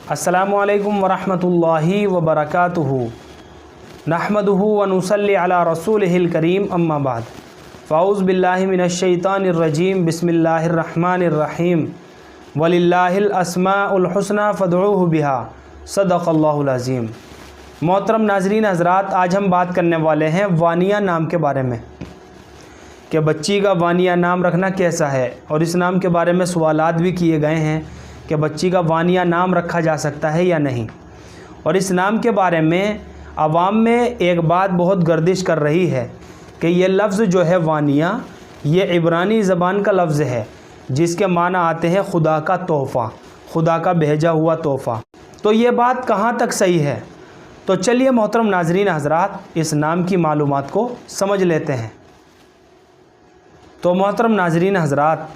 अस्सलामु अलैकुम वरहमतुल्लाहि वबरकातुहू नहमदुहू व नुसल्ली अला रसूलिहिल करीम अम्मा बाद फ़ाऊज़ बिल्लाहि मिनश्शैतानिर रजीम बिस्मिल्लाहिर रहमानिर रहीम वलिल्लाहिल अस्माउल हुस्ना फ़दऊहु बिहा सदक़ल्लाहुल अज़ीम। मोहतरम नाज़रीन हज़रात, आज हम बात करने वाले हैं वानिया नाम के बारे में कि बच्ची का वानिया नाम रखना कैसा है, और इस नाम के बारे में सवालात भी किए गए हैं कि बच्ची का वानिया नाम रखा जा सकता है या नहीं। और इस नाम के बारे में अवाम में एक बात बहुत गर्दिश कर रही है कि ये लफ्ज़ जो है वानिया, ये इब्रानी ज़बान का लफ्ज़ है जिसके माना आते हैं खुदा का तोहफ़ा, खुदा का भेजा हुआ तोहफ़ा। तो ये बात कहाँ तक सही है? तो चलिए मोहतरम नाज़रीन हज़रात, इस नाम की मालूमात को समझ लेते हैं। तो मोहतरम नाज़रीन हज़रात,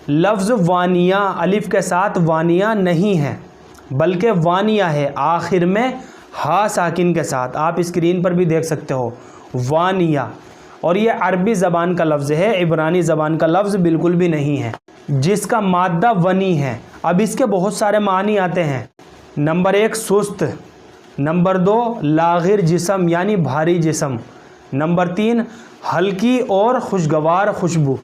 लफ्ज़ वानिया अलिफ़ के साथ वानिया नहीं है, बल्कि वानिया है आखिर में हा साकिन के साथ। आप स्क्रीन पर भी देख सकते हो वानिया, और ये अरबी ज़बान का लफ्ज़ है, इब्रानी ज़बान का लफ्ज़ बिल्कुल भी नहीं है, जिसका मादा वनी है। अब इसके बहुत सारे मानी आते हैं। नंबर 1 सुस्त, नंबर 2 लागिर जिस्म यानी भारी जिस्म, नंबर 3 हल्की और खुशगवार खुशबू।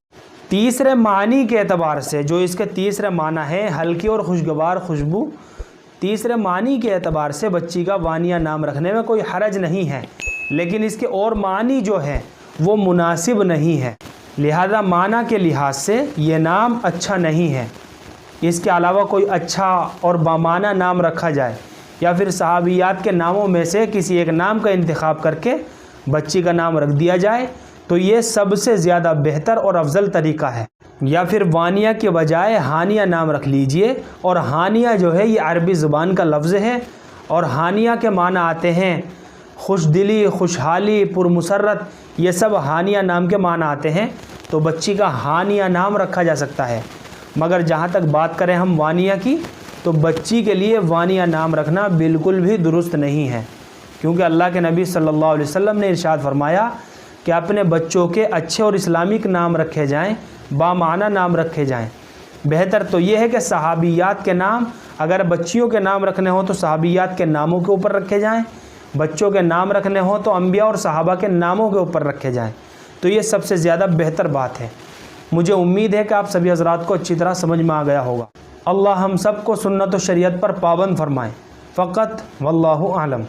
तीसरे मानी के एतबार से, जो इसके तीसरे माना है हल्की और खुशगवार खुशबू, तीसरे मानी के एतबार से बच्ची का वानिया नाम रखने में कोई हरज नहीं है, लेकिन इसके और मानी जो है वो मुनासिब नहीं है, लिहाजा माना के लिहाज से ये नाम अच्छा नहीं है। इसके अलावा कोई अच्छा और बामाना नाम रखा जाए, या फिर सहाबियात के नामों में से किसी एक नाम का इंतखाब करके बच्ची का नाम रख दिया जाए, तो ये सबसे ज़्यादा बेहतर और अफजल तरीका है। या फिर वानिया के बजाय हानिया नाम रख लीजिए, और हानिया जो है ये अरबी ज़ुबान का लफ्ज़ है, और हानिया के माना आते हैं खुशदिली, खुशहाली, पुरमुसरत, ये सब हानिया नाम के माना आते हैं। तो बच्ची का हानिया नाम रखा जा सकता है। मगर जहाँ तक बात करें हम वानिया की, तो बच्ची के लिए वानिया नाम रखना बिल्कुल भी दुरुस्त नहीं है, क्योंकि अल्लाह के नबी सल्लल्लाहु अलैहि वसल्लम ने इरशाद फरमाया कि अपने बच्चों के अच्छे और इस्लामिक नाम रखे जाएं, बामाना नाम रखे जाएं। बेहतर तो ये है कि सहाबियात के नाम, अगर बच्चियों के नाम रखने हो तो सहाबियात के नामों के ऊपर रखे जाएं, बच्चों के नाम रखने हो तो अंबिया और सहाबा के नामों के ऊपर रखे जाएं। तो ये सबसे ज़्यादा बेहतर बात है। मुझे उम्मीद है कि आप सभी हज़रात को अच्छी तरह समझ में आ गया होगा। अल्लाह हम सब को सुन्नत और शरीयत पर पाबंद फरमाएँ। फ़क़त वल्लाहु आलम।